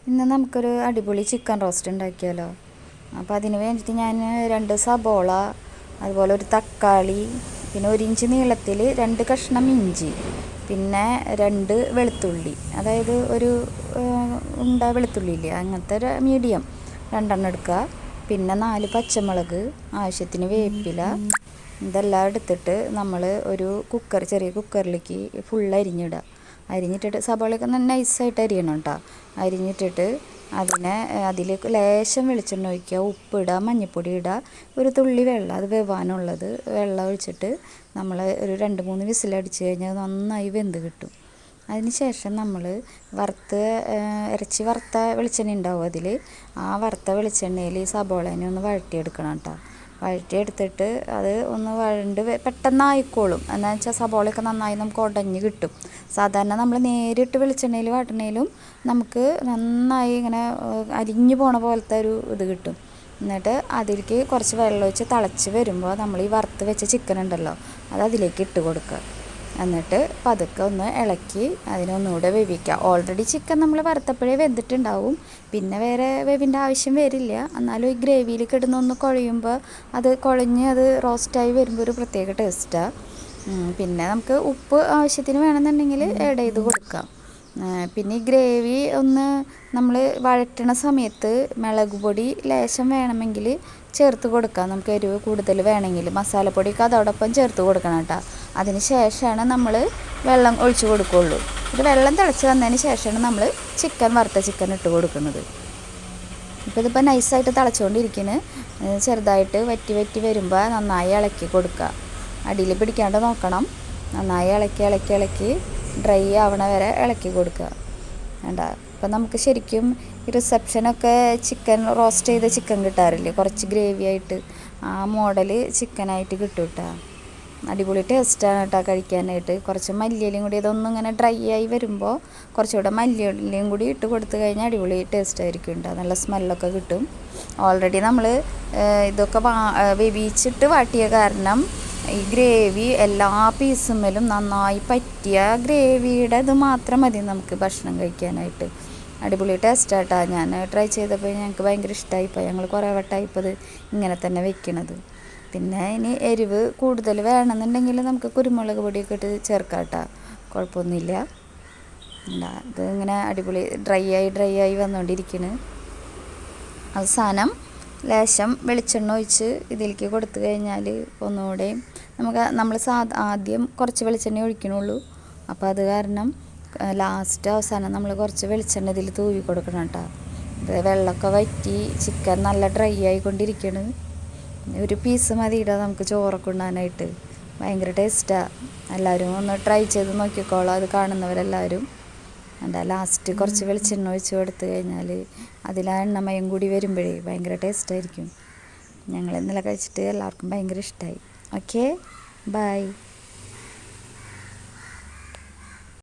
ഇന്ന് നമുക്കൊരു അടിപൊളി ചിക്കൻ റോസ്റ്റ് ഉണ്ടാക്കിയാലോ. അപ്പോൾ അതിന് വേണ്ടിയിട്ട് ഞാൻ 2 സബോള, അതുപോലെ ഒരു തക്കാളി, പിന്നെ 1 ഇഞ്ച് നീളത്തിൽ 2 കഷ്ണം ഇഞ്ചി, പിന്നെ 2 വെളുത്തുള്ളി, അതായത് ഒരു ഉണ്ട വെളുത്തുള്ളി ഇല്ലേ, അങ്ങനത്തെ ഒരു മീഡിയം 2 എടുക്കുക. പിന്നെ 4 പച്ചമുളക്, ആവശ്യത്തിന് വേപ്പില, ഇതെല്ലാം എടുത്തിട്ട് നമ്മൾ ഒരു ചെറിയ കുക്കറിലേക്ക് ഫുൾ അരിഞ്ഞിടുക. അരിഞ്ഞിട്ടിട്ട് സബോളയൊക്കെ നൈസായിട്ട് അരിയണം കേട്ടോ. അരിഞ്ഞിട്ടിട്ട് അതിലേക്ക് ലേശം വെളിച്ചെണ്ണ ഒഴിക്കുക, ഉപ്പിടുക, മഞ്ഞൾപ്പൊടി ഇടുക, ഒരു തുള്ളി വെള്ളം, അത് വെവാനുള്ളത് വെള്ളം ഒഴിച്ചിട്ട് നമ്മൾ ഒരു 2-3 വിസിലടിച്ച് കഴിഞ്ഞാൽ നന്നായി വെന്ത് കിട്ടും. അതിന് ശേഷം നമ്മൾ ഇറച്ചി വറുത്ത വെളിച്ചെണ്ണ ഉണ്ടാവും, ആ വറുത്ത വെളിച്ചെണ്ണയിൽ ഈ സബോളേനെ ഒന്ന് വഴറ്റിയെടുക്കണം കേട്ടോ. വഴറ്റിയെടുത്തിട്ട് അത് ഒന്ന് പെട്ടെന്നായിക്കോളും. എന്താണെന്ന് വെച്ചാൽ സബോളയൊക്കെ നന്നായി നമുക്ക് ഉടഞ്ഞ് കിട്ടും. സാധാരണ നമ്മൾ നേരിട്ട് വെളിച്ചെണ്ണയിൽ വാട്ടണേലും നമുക്ക് നന്നായി ഇങ്ങനെ അരിഞ്ഞു പോണ പോലത്തെ ഒരു ഇത് കിട്ടും. എന്നിട്ട് അതിലേക്ക് കുറച്ച് വെള്ളം ഒഴിച്ച് തിളച്ച് വരുമ്പോൾ നമ്മൾ ഈ വറുത്ത് വെച്ച ചിക്കൻ ഉണ്ടല്ലോ, അത് അതിലേക്ക് ഇട്ട് കൊടുക്കുക. എന്നിട്ട് പതുക്കെ ഒന്ന് ഇളക്കി അതിനൊന്നുകൂടെ വേവിക്കുക. ഓൾറെഡി ചിക്കൻ നമ്മൾ വറുത്തപ്പോഴേ വെന്തിട്ടുണ്ടാവും, പിന്നെ വേറെ വേവിൻ്റെ ആവശ്യം വരില്ല. എന്നാലും ഈ ഗ്രേവിയിൽ കിടന്നൊന്ന് കുഴയുമ്പോൾ അത് കുഴഞ്ഞ് അത് റോസ്റ്റായി വരുമ്പോൾ ഒരു പ്രത്യേക ടേസ്റ്റാണ്. പിന്നെ നമുക്ക് ഉപ്പ് ആവശ്യത്തിന് വേണമെന്നുണ്ടെങ്കിൽ ആഡ് ചെയ്ത് കൊടുക്കാം. പിന്നെ ഈ ഗ്രേവി ഒന്ന് നമ്മൾ വഴറ്റണ സമയത്ത് മുളക് പൊടി ലേശം വേണമെങ്കിൽ ചേർത്ത് കൊടുക്കാം. നമുക്ക് എരിവ് കൂടുതൽ വേണമെങ്കിൽ മസാലപ്പൊടിയൊക്കെ അതോടൊപ്പം ചേർത്ത് കൊടുക്കണം കേട്ടോ. അതിന് ശേഷമാണ് നമ്മൾ വെള്ളം ഒഴിച്ച് കൊടുക്കുകയുള്ളൂ. ഇത് വെള്ളം തിളച്ച് വന്നതിന് ശേഷമാണ് നമ്മൾ വറുത്ത ചിക്കൻ ഇട്ട് കൊടുക്കുന്നത്. ഇപ്പോൾ ഇതിപ്പോൾ നൈസായിട്ട് തിളച്ചുകൊണ്ടിരിക്കുന്നത്. ചെറുതായിട്ട് വറ്റി വരുമ്പോൾ നന്നായി ഇളക്കി കൊടുക്കുക. അടിയിൽ പിടിക്കാണ്ട് നോക്കണം. നന്നായി ഇളക്കി ഡ്രൈ ആവണ വരെ ഇളക്കി കൊടുക്കുക. വേണ്ട, ഇപ്പം നമുക്ക് ശരിക്കും ഈ റിസപ്ഷനൊക്കെ ചിക്കൻ റോസ്റ്റ് ചെയ്ത ചിക്കൻ കിട്ടാറില്ലേ, കുറച്ച് ഗ്രേവി ആയിട്ട്, ആ മോഡൽ ചിക്കനായിട്ട് കിട്ടും കേട്ടോ. അടിപൊളി ടേസ്റ്റാണ് കേട്ടോ കഴിക്കാനായിട്ട്. കുറച്ച് മല്ലിയിലയും കൂടി ഇതൊന്നും ഇങ്ങനെ ഡ്രൈ ആയി വരുമ്പോൾ കുറച്ചുകൂടെ മല്ലിയിലയും കൂടി ഇട്ട് കൊടുത്തു കഴിഞ്ഞാൽ അടിപൊളി ടേസ്റ്റ് ആയിരിക്കും കേട്ടോ. നല്ല സ്മെല്ലൊക്കെ കിട്ടും. ഓൾറെഡി നമ്മൾ ഇതൊക്കെ വേവിച്ചിട്ട് വാട്ടിയ കാരണം ഈ ഗ്രേവി എല്ലാ പീസുമ്മലും നന്നായി പറ്റിയ ഗ്രേവിയുടെ ഇത് മാത്രം മതി നമുക്ക് ഭക്ഷണം കഴിക്കാനായിട്ട്. അടിപൊളി ടേസ്റ്റായിട്ടാ. ഞാൻ ട്രൈ ചെയ്തപ്പോൾ ഞങ്ങൾക്ക് ഭയങ്കര ഇഷ്ടമായിപ്പോൾ. ഞങ്ങൾ കുറേ വട്ടമായിപ്പോൾ ഇത് ഇങ്ങനെ തന്നെ വെക്കണത്. പിന്നെ ഇനി എരിവ് കൂടുതൽ വേണമെന്നുണ്ടെങ്കിൽ നമുക്ക് കുരുമുളക് പൊടിയൊക്കെ ഇട്ട് ചേർക്കാം കേട്ടോ, കുഴപ്പമൊന്നുമില്ല. ഇത് ഇങ്ങനെ അടിപൊളി ഡ്രൈ ആയി വന്നുകൊണ്ടിരിക്കുന്നു. അവസാനം ലേശം വെളിച്ചെണ്ണ ഒഴിച്ച് ഇതിലേക്ക് കൊടുത്തു കഴിഞ്ഞാൽ ഒന്നുകൂടെ നമ്മൾ ആദ്യം കുറച്ച് വെളിച്ചെണ്ണ ഒഴിക്കണുള്ളൂ. അപ്പോൾ അത് കാരണം അവസാനം നമ്മൾ കുറച്ച് വെളിച്ചെണ്ണ ഇതിൽ തൂവി കൊടുക്കണം കേട്ടോ. വെള്ളമൊക്കെ വറ്റി ചിക്കൻ നല്ല ഡ്രൈ ആയിക്കൊണ്ടിരിക്കണം. ഒരു പീസ് മതിയിടാം നമുക്ക് ചോറൊക്കെ ഉണ്ണാനായിട്ട്. ഭയങ്കര ടേസ്റ്റാണ്. എല്ലാവരും ഒന്ന് ട്രൈ ചെയ്ത് നോക്കിക്കോളാം, അത് കാണുന്നവരെല്ലാവരും. ലാസ്റ്റ് കുറച്ച് വെളിച്ചെണ്ണ ഒഴിച്ച് കൊടുത്തു കഴിഞ്ഞാൽ അതിൽ ആ എണ്ണമയം കൂടി വരുമ്പോഴേ ഭയങ്കര ടേസ്റ്റായിരിക്കും. ഞങ്ങൾ ഇന്നലെ കഴിച്ചിട്ട് എല്ലാവർക്കും ഭയങ്കര ഇഷ്ടമായി. Okay, by.